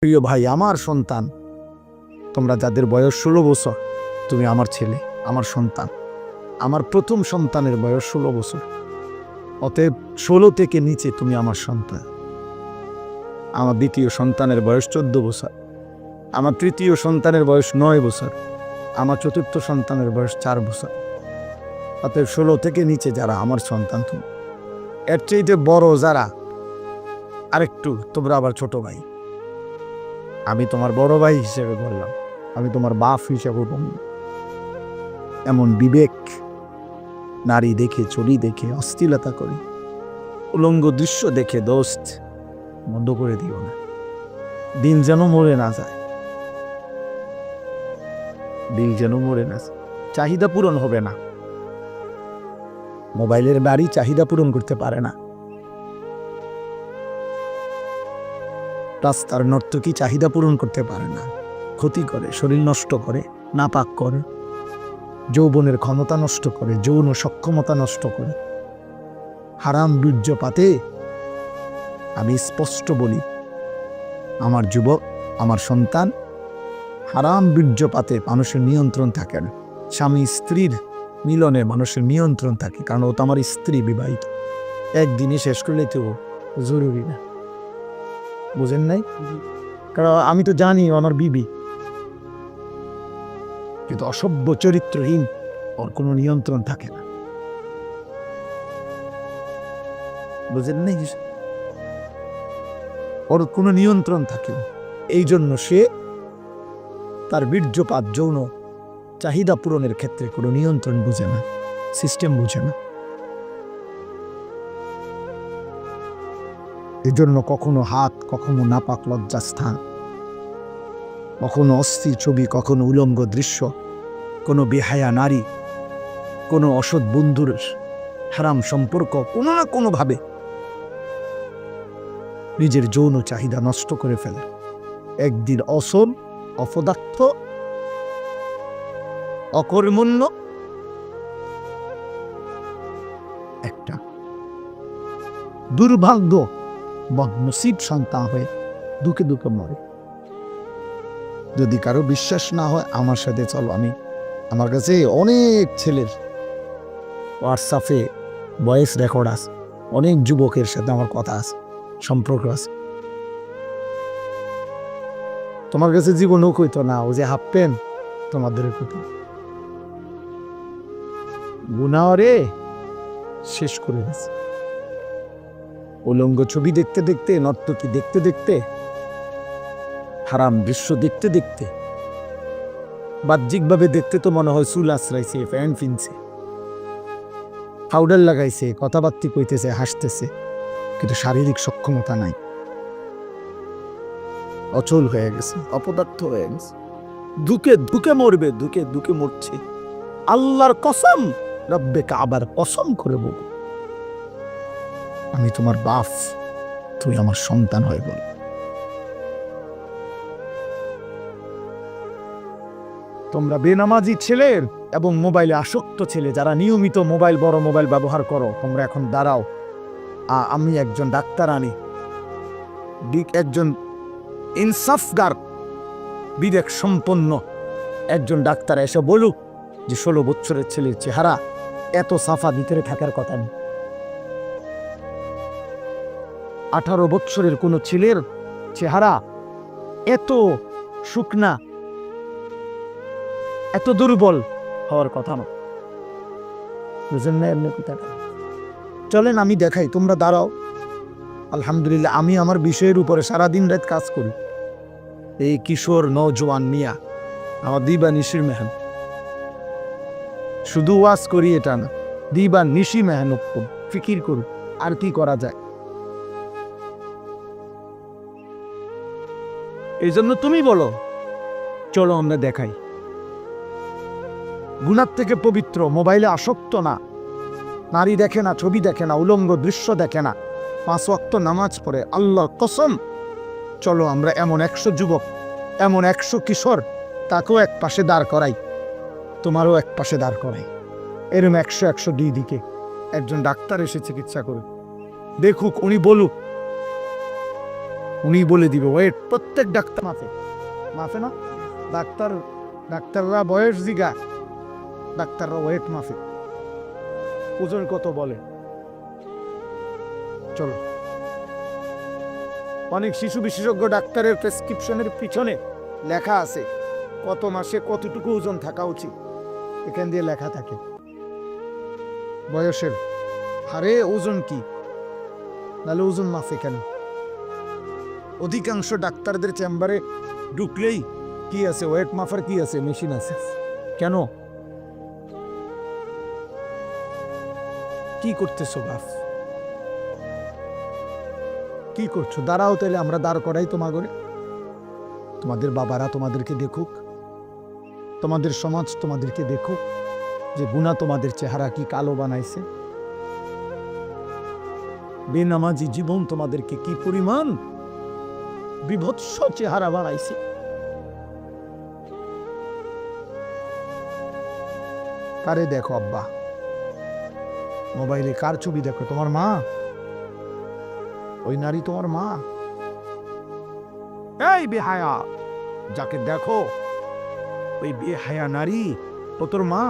প্রিয় ভাই, আমার সন্তান, তোমরা যাদের বয়স 16 বছর, তুমি আমার ছেলে, আমার সন্তান। আমার প্রথম সন্তানের বয়স 16 বছর, অতএব 16 থেকে নিচে তুমি আমার সন্তান। আমার দ্বিতীয় সন্তানের বয়স 14 বছর, আমার তৃতীয় সন্তানের বয়স 9 বছর, আমার চতুর্থ সন্তানের বয়স 4 বছর। অতএব 16 থেকে নিচে যারা আমার সন্তান, তুমি এর চাইতে বড় যারা আরেকটু, তোমরা আবার ছোট ভাই। আমি তোমার বড় ভাই হিসেবে বললাম, আমি তোমার বাপ হিসেবে বললাম। এমন বিবেক, নারী দেখে, চুরি দেখে অশ্লীলতা করে, উলঙ্গ দৃশ্য দেখে দোস্ত বন্ধ করে দিও না। দিন যেন মরে না যায়, দিল যেন মরে না যায়। চাহিদা পূরণ হবে না। মোবাইলের বাড়ি চাহিদা পূরণ করতে পারে না। রাস্তার নর্তকী চাহিদা পূরণ করতে পারে না। ক্ষতি করে, শরীর নষ্ট করে, নাপাক করে, যৌবনের ক্ষমতা নষ্ট করে, যৌন সক্ষমতা নষ্ট করে। হারাম বীর্যপাতে আমি স্পষ্ট বলি, আমার যুবক, আমার সন্তান, হারাম বীর্যপাতে মানুষের নিয়ন্ত্রণ থাকে না। স্বামী স্ত্রীর মিলনে মানুষের নিয়ন্ত্রণ থাকে, কারণ ও তো আমার স্ত্রী, বিবাহিত। একদিনই শেষ করলে তো জরুরি না, বুঝেন নাই? কারণ আমি তো জানি আমার বিবি, কিন্তু অসভ্য চরিত্রহীন, ওর কোনো নিয়ন্ত্রণ থাকে না, বুঝেন নাই? ওর কোনো নিয়ন্ত্রণ থাকে না। এই জন্য সে তার বীর্যপাত, যৌন চাহিদা পূরণের ক্ষেত্রে কোনো নিয়ন্ত্রণ বুঝে না, সিস্টেম বুঝে না। এই জন্য কখনো হাত, কখনো নাপাক লজ্জাস্থান, কখনো অস্থির ছবি, কখনো উলঙ্গ দৃশ্য, কোনো বেহায়া নারী, কোনো অসৎ বন্ধুর হারাম সম্পর্ক, কোনো না কোনোভাবে নিজের যৌন চাহিদা নষ্ট করে ফেলে। একদিন অসল, অপদার্থ, অকর্মণ্য একটা দুর্ভাগ্য বদনসিব সন্তান হয়ে দুঃখে দুঃখে মরে। যদি কারো বিশ্বাস না হয়, আমার সাথে চলো। আমার কাছে অনেক ছেলের হোয়াটসঅ্যাপে ভয়েস রেকর্ড আছে, অনেক যুবকের সাথে আমার কথা আছে, সম্পর্ক আছে। তোমার কাছে জীবনও কইতো না, ও যে হাফ প্যান্ট তোমাদের কইতো গুনাহরে শেষ করে গেছে। উলঙ্গ ছবি দেখতে দেখতে, নর্তকী দেখতে দেখতে, হারাম দৃশ্য দেখতে দেখতে, বাহ্যিকভাবে দেখতে তো মনে হয় চুল আশ্রাইছে, প্যান্ট কিনছে, পাউডার লাগাইছে, কথাবার্তা কইতেছে, হাসতেছে, কিন্তু শারীরিক সক্ষমতা নাই, অচল হয়ে গেছে, অপদার্থ হয়ে গেছে। দুঃখে দুঃখে মরবে, দুঃখে দুঃখে মরছে। আল্লাহর কসম, রব্বে কাবার কসম করে বল, আমি তোমার বাপ, তুই আমার সন্তান হয়ে বল। তোমরা বেনামাজি ছেলের এবং মোবাইলে আসক্ত ছেলে, যারা নিয়মিত মোবাইল, বড় মোবাইল ব্যবহার করো, তোমরা এখন দাঁড়াও। আমি একজন ডাক্তার আনি, একজন ইনসাফগার, বিবেক সম্পন্ন একজন ডাক্তার এসে বলুক যে 16 বছরের ছেলের চেহারা এত সাফা ভিতরে থাকার কথা নেই। 18 বছরের কোনো ছেলের চেহারা এত শুকনা, এত দুর্বল হওয়ার কথা না, বুঝেন না? এমনি কথাটা চলেন আমি দেখাই, তোমরা দাঁড়াও। আলহামদুলিল্লাহ, আমি আমার বিষয়ের উপরে সারাদিন রাত কাজ করি। এই কিশোর নওজোয়ান মিয়া আমার দিবা নিশির মেহনত, শুধু ওয়াজ করি এটা না, দিবা নিশি মেহনত করি, ফিকির করি আর কি করা যায়। এই জন্য তুমি বলো, চলো আমরা দেখাই। গুনার থেকে পবিত্র, মোবাইলে আসক্ত না, নারী দেখে না, ছবি দেখে না, উলঙ্গ দৃশ্য দেখে না, 5 ওয়াক্ত নামাজ পড়ে, আল্লাহর কসম। চলো আমরা এমন 100 যুবক, এমন 100 কিশোর, তাকেও এক পাশে দাঁড় করাই, তোমারও এক পাশে দাঁড় করাই। এরম 100 দুই দিকে একজন ডাক্তার এসে চিকিৎসা করুক, দেখুক, উনি বলুক উনি বলে দিবে ওয়েট। প্রত্যেক ডাক্তার মাফে না, ডাক্তাররা বয়স জিগা, ডাক্তাররা ওয়েট মাফে, ওজন কত বলে। চলো, অনেক শিশু বিশেষজ্ঞ ডাক্তারের প্রেসক্রিপশনের পিছনে লেখা আছে কত মাসে কতটুকু ওজন থাকা উচিত, এখান দিয়ে লেখা থাকে বয়সের হারে ওজন কি, নাহলে ওজন মাফে কেন? অধিকাংশ ডাক্তারদের চেম্বারে ঢুকলেই কি আছে, ওয়েট মাফার কি আছে, মেশিন আছে। কেন? কি করতেছো বাপ, কি করছো? দাঁড়াও, তাহলে আমরা দাঁড় করাই তোমাগরে। তোমাদের বাবারা তোমাদেরকে দেখুক, তোমাদের সমাজ তোমাদেরকে দেখুক যে গুনাহ তোমাদের চেহারা কি কালো বানাইছে। বেনামাজি জীবন তোমাদেরকে কি পরিমাণ বিভৎস চেহারা বানাইছে। কারে দেখো আব্বা? মোবাইলে কার ছবি দেখো? তোমার মা? ওই নারী তোমার মা? এই বেহায়া, যাকে দেখো ওই বেহায়া নারী ও তোর মা?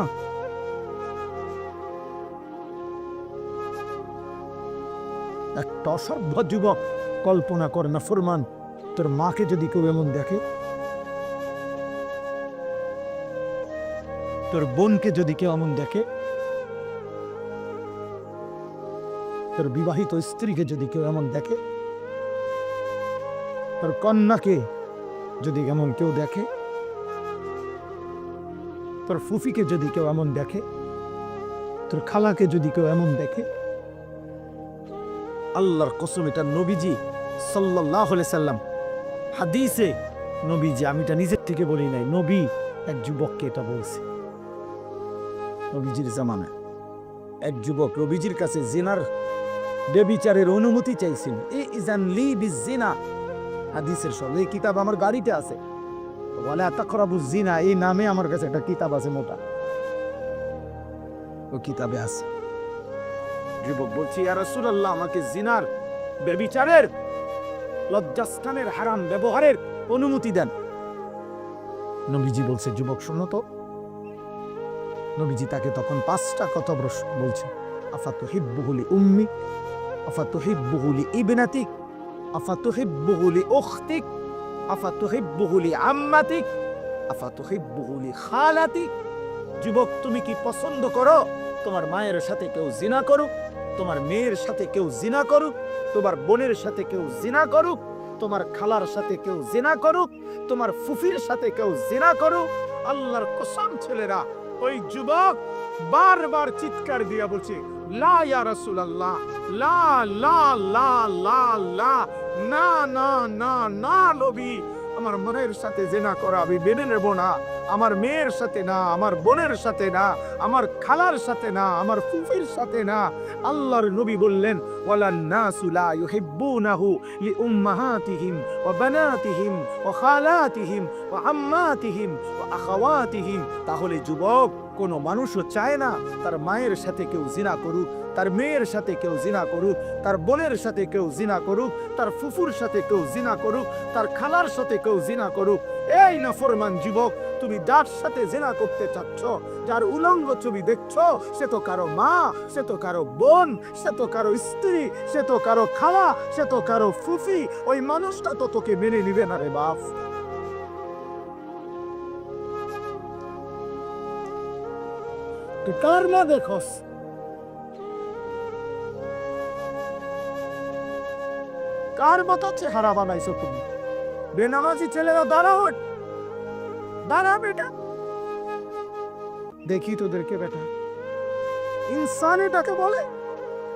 একটা অসভ্য যুবক কল্পনা করে না ফরমান, তোর মাকে যদি কেউ এমন দেখে, তোর বোনকে যদি কেউ এমন দেখে, তোর বিবাহিত স্ত্রীকে যদি কেউ এমন দেখে, তোর কন্যাকে যদি এমন কেউ দেখে, তোর ফুফিকে যদি কেউ এমন দেখে, তোর খালাকে যদি কেউ এমন দেখে, আল্লাহর কসম, এটা নবীজি সাল্লাল্লাহু আলাইহি সাল্লাম হাদিসে, নবীজি, আমি এটা নিজের থেকে বলি নাই, নবী এক যুবককে এটা বলছে। নবীজির জামানায় এক যুবক নবীজির কাছে জিনার বেবিচারের অনুমতি চাইছিল। ইজান লি বিজিনা, হাদিসের সব এই কিতাব আমার গাড়িতে আছে, ওয়ালা তাকরাবুজ জিনা, এই নামে আমার কাছে একটা কিতাব আছে মোটা, ও কিতাবে আছে। যুবক বলছি, ইয়া রাসূলুল্লাহ, আমাকে জিনার বেবিচারের লজ্জাস্থানের হারাম ব্যবহারের অনুমতি দেন। নবীজি বলছে, যুবক শোনো তো। নবীজি তাকে তখন 5টা কথা বলছে। আফাতুহিব্বুহু লি উম্মিক, আফাতুহিব্বুহু লি ইবনাতিক, আফাতুহিব্বুহু লি উখতিক, আফাতুহিব্বুহু লি আম্মাতিক, আফাতুহিব্বুহু লি খালাতিক। যুবক, তুমি কি পছন্দ করো তোমার মায়ের সাথে কেউ জিনা করুক, তোমার মেয়ের সাথে কেউ জিনা করুক, তোমার বোনের সাথে কেউ জিনা করুক, তোমার খালার সাথে কেউ জিনা করুক, তোমার ফুফির সাথে কেউ জিনা করুক? আল্লাহর কসম ছেলেরা, ওই যুবক বারবার চিৎকার দিয়া বলছে, লা ইয়া রাসূলুল্লাহ, লা লা লা লা লা, না না না না নবী, আমার মায়ের সাথে জিনা করা আমি মেনে নেব না, আমার মেয়ের সাথে না, আমার বোনের সাথে না, আমার খালার সাথে না, আমার ফুফির সাথে না। আল্লাহর নবী বললেন, ওয়ালান নাসু লা ইউহিব্বুনাহু লিউম্মাহাতিহিম ওয়া বানাতিহিম ওয়া খালাতিহিম ওয়া আম্মাতিহিম ওয়া আখাওয়াতিহিম। তাহলে যুবক, কোনো মানুষও চায় না তার মায়ের সাথে কেউ জিনা করুক, তার মেয়ের সাথে কেউ জিনা করুক, তার বোনের সাথে কেউ জিনা করুক, তার ফুফুর সাথে কেউ জিনা করুক, তার খালার সাথে কেউ জিনা করুক। এই নাফরমান যুবক, তুমি যার সাথে জিনা করতে চাচ্ছ, যার উলঙ্গ ছবি দেখছো, সে তো কারো মা, সে তো কারো বোন, সে তো কারো স্ত্রী, সে তো কারো খালা, সে তো কারো ফুফি। ওই মানুষটা তো তোকে মেনে নিবে না রে বাপ। তুই কার মা দেখোস? কার মতো চেহারা বানাইছো তুমি? বেনামাজি ছেলেরা দাঁড়াও, দাঁড়া বেটা, দেখি তোদেরকে বেটা। ইনসান এটাকে বলে?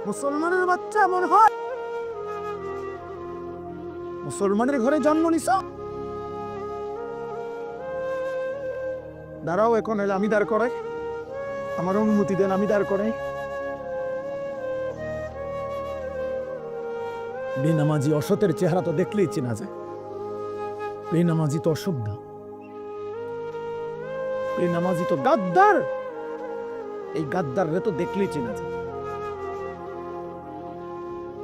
মুসলমানের বাচ্চা এমন হয়? মুসলমানের ঘরে জন্ম নিছ? দাঁড়াও, এখন এলে আমি দাঁড় করাই, আমার অনুমতি দেন, আমি দাঁড় করাই। বেনামাজি অসতের চেহারা তো দেখলেই চেনা যায়। বেনামাজি তো অসভ্য, বেনামাজি তো গাদ্দার, এই গাদ্দার রে তো দেখলেই চেনা যায়।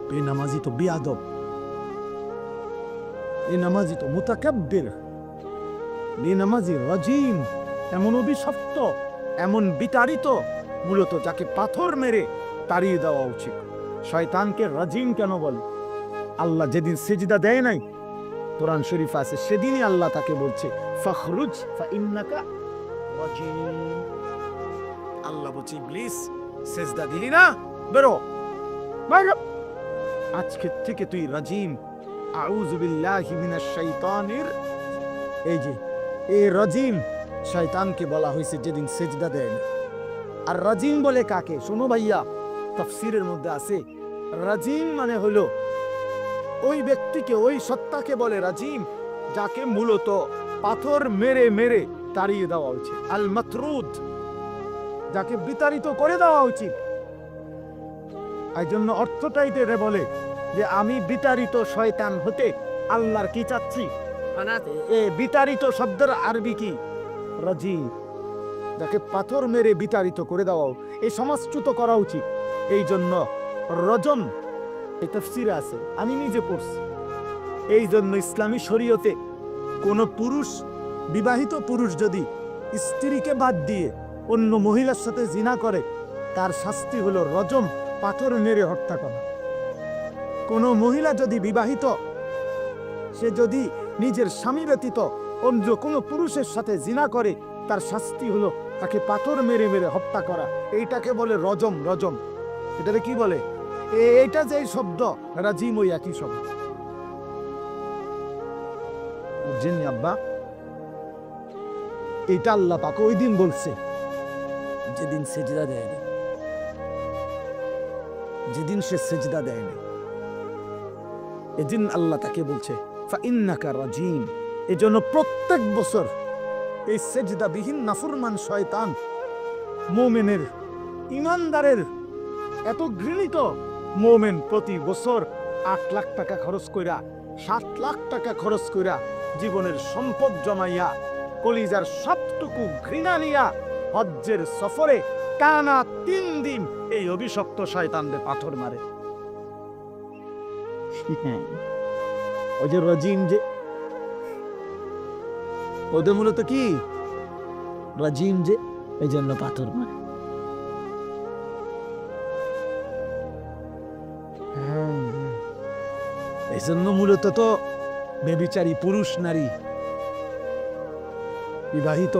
বেনামাজি তো বেয়াদব, বেনামাজি তো মুতাকাব্বির, বেনামাজি রাজিম, এমন অভিশপ্ত, এমন বিতাড়িত, মূলত যাকে পাথর মেরে তাড়িয়ে দেওয়া উচিত। শয়তানকে রাজিম কেন বলে? আল্লাহ যেদিন সেজদা দেয় নাই, কোরআন শরীফ আছে, সেদিনই আল্লাহ তাকে বলছে ফখরুজ ফাইন্নাকা রাজিম। আল্লাহ বলছে ইবলিস সেজদা দিলি না, বেরো বাইরে, আজকে থেকে তুই রাজিম। আউযু বিল্লাহি মিনাশ শাইতানির, এই যে এই রাজিম শয়তানকে বলা হয়েছে যেদিন সেজদা দেয় না। আর রাজিম বলে কাকে? শোনো ভাইয়া, তাফসীরের মধ্যে আছে রাজিম মানে হলো ওই ব্যক্তিকে, ওই সত্তাকে বলে রাজিম যাকে মূলত পাথর মেরে মেরে তাড়িয়ে দেওয়া উচিত। আল মাতরুদ, যাকে বিতাড়িত করে দেওয়া উচিত। এই জন্য অর্থটাই রে বলে যে আমি বিতাড়িত শয়তান হতে আল্লাহর কি চাচ্ছি? এ বিতাড়িত শব্দের আরবি কি? রাজিম, যাকে পাথর মেরে বিতাড়িত করে দেওয়া, এই সমাজচ্যুত করা উচিত। এই জন্য রজম এই তাফসীরে আছে, আমি নিজে পড়ছি। এই জন্য ইসলামী শরীয়তে কোন পুরুষ, বিবাহিত পুরুষ যদি স্ত্রীকে বাদ দিয়ে অন্য মহিলার সাথে জিনা করে, তার শাস্তি হলো রজম, পাথর মেরে হত্যা করা। কোন মহিলা যদি বিবাহিত, সে যদি নিজের স্বামী ব্যতীত অন্য কোনো পুরুষের সাথে জিনা করে, তার শাস্তি হলো তাকে পাথর মেরে মেরে হত্যা করা। এইটাকে বলে রজম। রজম এটাকে কি বলে? এইটা যে শব্দ রাজিম, ওই একই শব্দ। বুঝছেন আব্বা? এটা আল্লাহ পাক ওই দিন বলছে যেদিন সেজদা দেয়নি, যেদিন সে সেজদা দেয়নি, এদিন আল্লাহ তাকে বলছে ফাইন্নাকা রাজিম। এজন্য প্রত্যেক বছর এই সেজদাবিহীন নাফরমান শয়তান মুমিনের, ইমানদারের, এত ঘৃণিত মুমিন প্রতি বছর 8 লাখ টাকা খরচ কইরা, 7 লাখ টাকা খরচ কইরা, জীবনের সম্পদ জমাইয়া, কলিজার সবটুকু ঘৃণা নিয়া হজ্জের সফরে টানা 3 দিন এই অভিশপ্ত শয়তানদের পাথর মারে। ওই যে রাজিম, যে ওদের মূলত কি রাজিম, যে এই জন্য পাথর মারে। এই জন্য মূলত তো বেবিচারী পুরুষ নারী বিবাহিত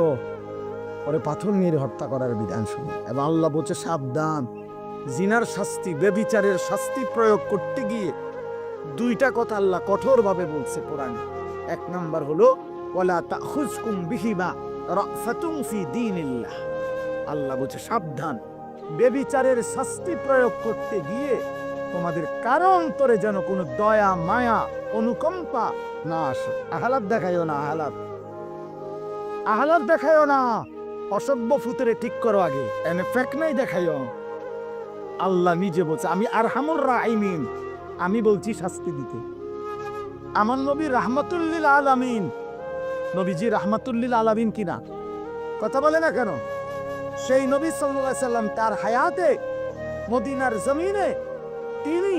পরে পাথর মেরে হত্যা করার বিধান শুনি। এবং আল্লাহ বলছে সাবধান, জিনার শাস্তি, বেবিচারের শাস্তি প্রয়োগ করতে গিয়ে 2টা কথা আল্লাহ কঠোরভাবে বলছে কোরআনে। 1 নাম্বার হলো ওয়ালা তাখুজকুম বিহিমা রাফাতুন ফি দীনিল্লাহ। আল্লাহ বলছে সাবধান, বেবিচারের শাস্তি প্রয়োগ করতে গিয়ে তোমাদের কারো অন্তরে যেন কোনো দয়া, মায়া, অনুকম্পা না আসে। আহালাত দেখাইও না, আহালাত দেখাইও না, অসভ্য ফুতরে ঠিক করো আগে, এনে ফেক নাই দেখাইও। আল্লাহ নিজে বলছে আমি আরহামুর রাহিমিন, আমি বলছি শাস্তি দিতে। আমার নবী রাহমাতুল্লিল আলামিন, নবীজি রাহমাতুল্লিল আলামিন কিনা? কথা বলে না কেন? সেই নবী সাল্লাল্লাহু আলাইহি সাল্লাম তার হায়াতে মদিনার জমিনে তিনি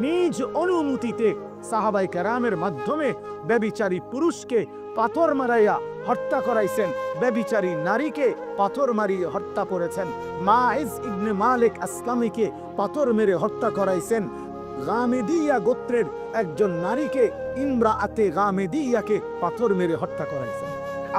নিজ অনুমতিতে সাহাবায়ে কেরামের মাধ্যমে ব্যভিচারী পুরুষকে পাথর মারাইয়া হত্যা করাইছেন, ব্যভিচারী নারীকে পাথর মারিয়ে হত্যা করেছেন, মাইজ ইবনে মালিক আসলামীকে পাথর মেরে হত্যা করাইছেন, গামেদিয়া গোত্রের একজন নারীকে, ইমরাআতে গামেদিয়াকে পাথর মেরে হত্যা করাইছেন।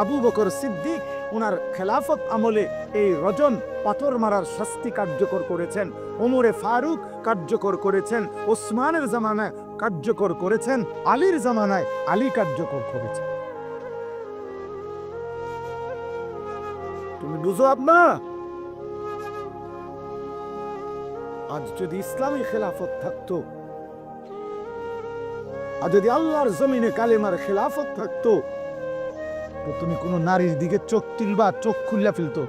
আবু বকর সিদ্দিক ওনার খেলাফত আমলে এই রজম, পাথর মারার শাস্তি কার্যকর করেছেন। ওমরে ফারুক কার্যকর করেছেন, ওসমানের জামানায় কার্যকর করেছেন, আলীর জামানায় আলী কার্যকর করেছেন। তুমি বুঝো আব্বা? আজ যদি ইসলামী খেলাফত থাকতো, আর যদি আল্লাহর জমিনে কালেমার খেলাফত থাকতো, তো তুমি কোনো নারীর দিকে চোখ তুলবা, চোখ খুললা ফেলতো।